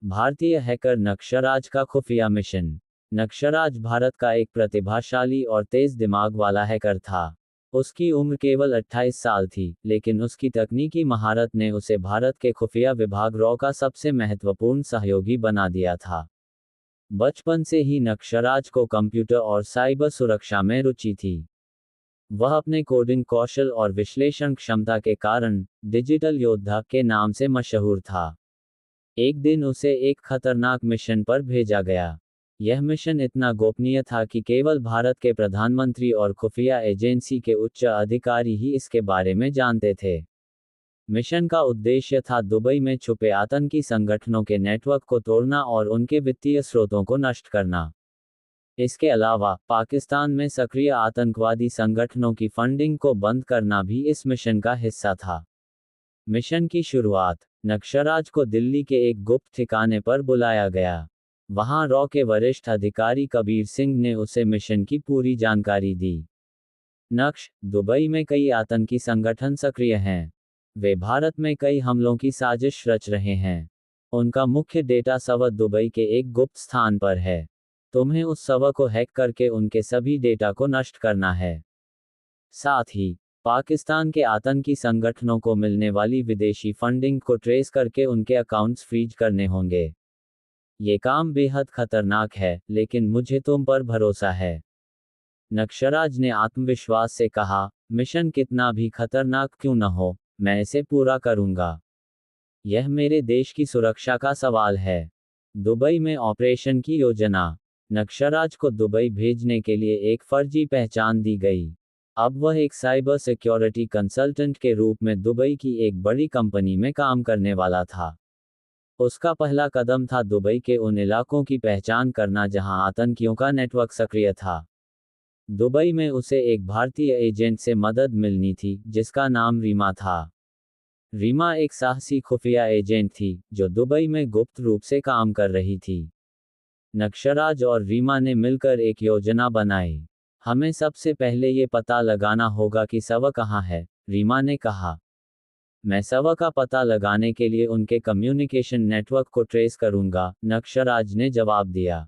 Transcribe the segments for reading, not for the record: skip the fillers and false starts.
भारतीय हैकर नक्सराज का खुफिया मिशन। नक्सराज भारत का एक प्रतिभाशाली और तेज दिमाग वाला हैकर था। उसकी उम्र केवल 28 साल थी, लेकिन उसकी तकनीकी महारत ने उसे भारत के खुफिया विभाग रॉ का सबसे महत्वपूर्ण सहयोगी बना दिया था। बचपन से ही नक्सराज को कंप्यूटर और साइबर सुरक्षा में रुचि थी। वह अपने कोडिंग कौशल और विश्लेषण क्षमता के कारण डिजिटल योद्धा के नाम से मशहूर था। एक दिन उसे एक खतरनाक मिशन पर भेजा गया। यह मिशन इतना गोपनीय था कि केवल भारत के प्रधानमंत्री और खुफिया एजेंसी के उच्च अधिकारी ही इसके बारे में जानते थे। मिशन का उद्देश्य था दुबई में छुपे आतंकी संगठनों के नेटवर्क को तोड़ना और उनके वित्तीय स्रोतों को नष्ट करना। इसके अलावा पाकिस्तान में सक्रिय आतंकवादी संगठनों की फंडिंग को बंद करना भी इस मिशन का हिस्सा था। मिशन की शुरुआत, नक्सराज को दिल्ली के एक गुप्त ठिकाने पर बुलाया गया। वहां रॉ के वरिष्ठ अधिकारी कबीर सिंह ने उसे मिशन की पूरी जानकारी दी। दुबई में कई आतंकी संगठन सक्रिय हैं। वे भारत में कई हमलों की साजिश रच रहे हैं। उनका मुख्य डेटा सर्वर दुबई के एक गुप्त स्थान पर है। तुम्हें उस सर्वर को हैक करके उनके सभी डेटा को नष्ट करना है। साथ ही पाकिस्तान के आतंकी संगठनों को मिलने वाली विदेशी फंडिंग को ट्रेस करके उनके अकाउंट्स फ्रीज करने होंगे। ये काम बेहद खतरनाक है, लेकिन मुझे तुम पर भरोसा है। नक्सराज ने आत्मविश्वास से कहा, मिशन कितना भी खतरनाक क्यों न हो, मैं इसे पूरा करूंगा। यह मेरे देश की सुरक्षा का सवाल है। दुबई में ऑपरेशन की योजना। नक्सराज को दुबई भेजने के लिए एक फर्जी पहचान दी गई। अब वह एक साइबर सिक्योरिटी कंसल्टेंट के रूप में दुबई की एक बड़ी कंपनी में काम करने वाला था। उसका पहला कदम था दुबई के उन इलाकों की पहचान करना जहां आतंकियों का नेटवर्क सक्रिय था। दुबई में उसे एक भारतीय एजेंट से मदद मिलनी थी, जिसका नाम रीमा था। रीमा एक साहसी खुफिया एजेंट थी, जो दुबई में गुप्त रूप से काम कर रही थी। नक्सराज और रीमा ने मिलकर एक योजना बनाई। हमें सबसे पहले ये पता लगाना होगा कि सर्वर कहाँ है, रीमा ने कहा। मैं सर्वर का पता लगाने के लिए उनके कम्युनिकेशन नेटवर्क को ट्रेस करूंगा, नक्सराज ने जवाब दिया।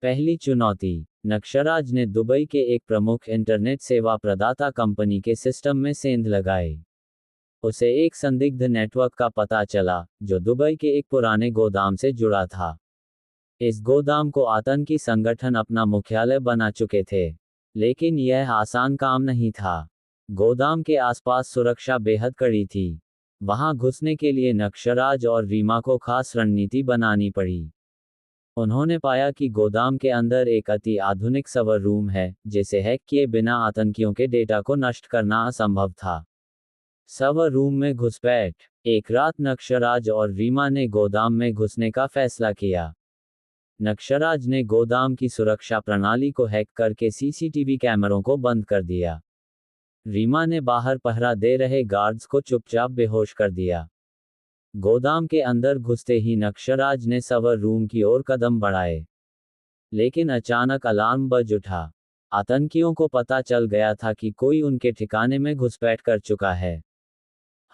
पहली चुनौती, नक्सराज ने दुबई के एक प्रमुख इंटरनेट सेवा प्रदाता कंपनी के सिस्टम में सेंध लगाई। उसे एक संदिग्ध नेटवर्क का पता चला, जो दुबई के एक पुराने गोदाम से जुड़ा था। इस गोदाम को आतंकी संगठन अपना मुख्यालय बना चुके थे। लेकिन यह आसान काम नहीं था। गोदाम के आसपास सुरक्षा बेहद कड़ी थी। वहां घुसने के लिए नक्सराज और रीमा को खास रणनीति बनानी पड़ी। उन्होंने पाया कि गोदाम के अंदर एक अति आधुनिक सर्वर रूम है, जिसे हैक किए बिना आतंकियों के डेटा को नष्ट करना असंभव था। सर्वर रूम में घुसपैठ। एक रात नक्सराज और रीमा ने गोदाम में घुसने का फैसला किया। नक्सराज ने गोदाम की सुरक्षा प्रणाली को हैक करके सीसीटीवी कैमरों को बंद कर दिया। रीमा ने बाहर पहरा दे रहे गार्ड्स को चुपचाप बेहोश कर दिया। गोदाम के अंदर घुसते ही नक्सराज ने सर्वर रूम की ओर कदम बढ़ाए। लेकिन अचानक अलार्म बज उठा। आतंकियों को पता चल गया था कि कोई उनके ठिकाने में घुसपैठ कर चुका है।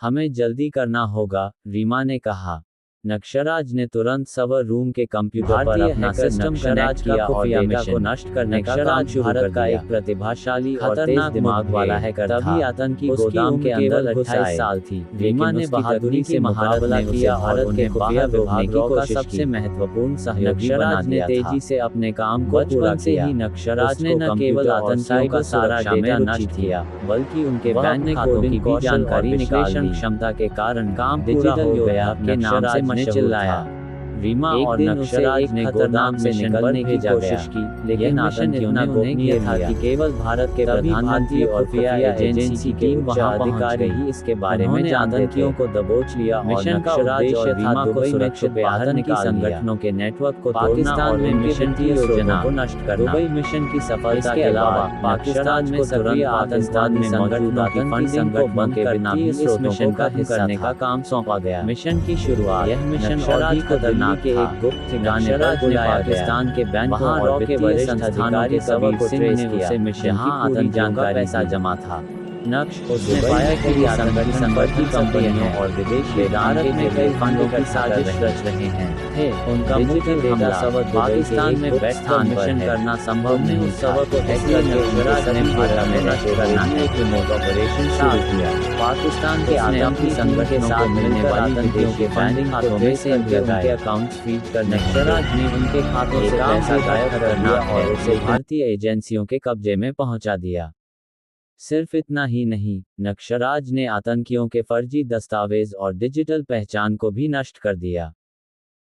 हमें जल्दी करना होगा, रीमा ने कहा। नक्सराज ने तुरंत सर्वर रूम के कंप्यूटर पर अपना सिस्टम कनेक्ट किया और डेटा को नष्ट करने का काम शुरू कर दिया। एक प्रतिभाशाली और तेज दिमाग वाला हैकर था। तभी आतंकी गोदाम के अंदर 28 साल थी। रीमा ने बहादुरी से मुकाबला किया और उन्हें खुफिया विभागों का सबसे महत्वपूर्ण सहयोगी बना दिया। तेजी से अपने काम को पूरा किया। नक्सराज ने न केवल आतंकियों का सारा डेटा नष्ट किया, बल्कि उनके बैंक खातों की भी जानकारी निकालने क्षमता के कारण काम पूरा हो गया। के नाम से चिल्लाया। रीमा और नक्सराज ने गोदाम से निकलने की कोशिश की, लेकिन आतंकियों ने गोपनीय था कि केवल भारत के प्रधानमंत्री और खुफिया एजेंसी के उच्च अधिकारी ही इसके बारे में आतंकियों को दबोच लिया। मिशन का उद्देश्य था दुबई में छुपे आतंकी संगठनों के नेटवर्क को पाकिस्तान में मिशन की योजना को नष्ट करना। दुबई मिशन की सफलता के अलावा पाकिस्तान में सक्रिय पाकिस्तान में मौजूद आतंकी संगठनों को बंद करना भी इस मिशन का हिस्सा करने का काम सौंपा गया। मिशन की शुरुआत। यह मिशन और खतरनाक के एक गुप्त ठिकाने पर बुलाया पाकिस्तान के बैंकों और वित्तीय संस्थानों के कबीर सिंह ने उसे मिशन की पूरी जानकारी पैसा जमा था। नक्श उसने पाया कि ये आतंकी संगठन कंपनियों और विदेश वेदार में कई फंडों की साजिश रच रहे हैं। उनका मुख्य डेटा सबक पाकिस्तान में बैठकर मिशन करना संभव नहीं। उस सबक को हैक करके नक्शराज ने भारत में नष्ट करना है एक रिमोट ऑपरेशन शुरू किया। पाकिस्तान के आतंकी संगठन के साथ मिलने वाली आतंकियों के फंडिंग खातों में से उनके अकाउंट्स फीड कर नक्शराज ने उनके खातों से पैसा गायब करना और उसे भारतीय एजेंसियों के कब्जे में पहुंचा दिया। सिर्फ इतना ही नहीं, नक्शराज ने आतंकियों के फर्जी दस्तावेज और डिजिटल पहचान को भी नष्ट कर दिया।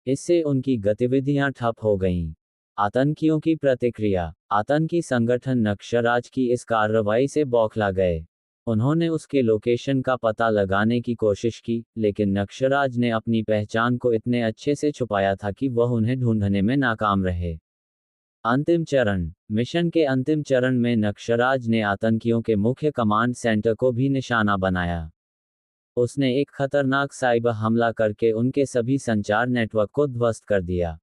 इससे उनकी गतिविधियां ठप हो गईं। आतंकियों की प्रतिक्रिया। आतंकी संगठन नक्शराज की इस कार्रवाई से बौखला गए। उन्होंने उसके लोकेशन का पता लगाने की कोशिश की, लेकिन नक्शराज ने अपनी पहचान को इतने अच्छे से छुपाया था कि वह उन्हें ढूंढने में नाकाम रहे। अंतिम चरण। मिशन के अंतिम चरण में नक्शराज ने आतंकियों के मुख्य कमांड सेंटर को भी निशाना बनाया। उसने एक खतरनाक साइबर हमला करके उनके सभी संचार नेटवर्क को ध्वस्त कर दिया।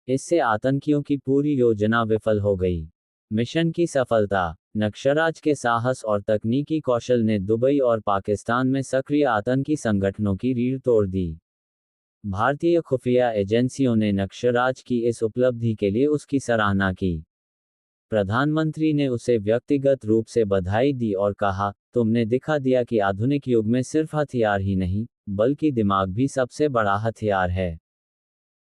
इससे आतंकियों की पूरी योजना विफल हो गई। मिशन की सफलता। नक्शराज के साहस और तकनीकी कौशल ने दुबई और पाकिस्तान में सक्रिय आतंकी संगठनों की रीढ़ तोड़ दी। भारतीय खुफिया एजेंसियों ने नक्शराज की इस उपलब्धि के लिए उसकी सराहना की। प्रधानमंत्री ने उसे व्यक्तिगत रूप से बधाई दी और कहा, तुमने दिखा दिया कि आधुनिक युग में सिर्फ हथियार ही नहीं, बल्कि दिमाग भी सबसे बड़ा हथियार है।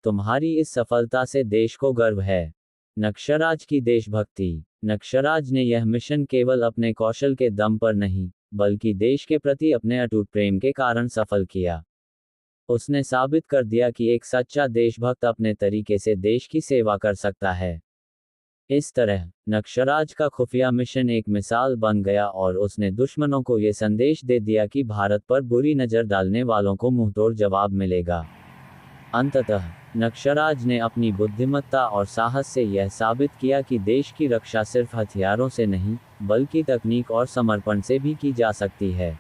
तुम्हारी इस सफलता से देश को गर्व है। नक्शराज की देशभक्ति। नक्शराज ने यह मिशन केवल अपने कौशल के दम पर नहीं, बल्कि देश के प्रति अपने अटूट प्रेम के कारण सफल किया। उसने साबित कर दिया कि एक सच्चा देशभक्त अपने तरीके से देश की सेवा कर सकता है। इस तरह नक्शराज का खुफिया मिशन एक मिसाल बन गया और उसने दुश्मनों को ये संदेश दे दिया कि भारत पर बुरी नज़र डालने वालों को मुंहतोड़ जवाब मिलेगा। अंततः नक्शराज ने अपनी बुद्धिमत्ता और साहस से यह साबित किया कि देश की रक्षा सिर्फ हथियारों से नहीं, बल्कि तकनीक और समर्पण से भी की जा सकती है।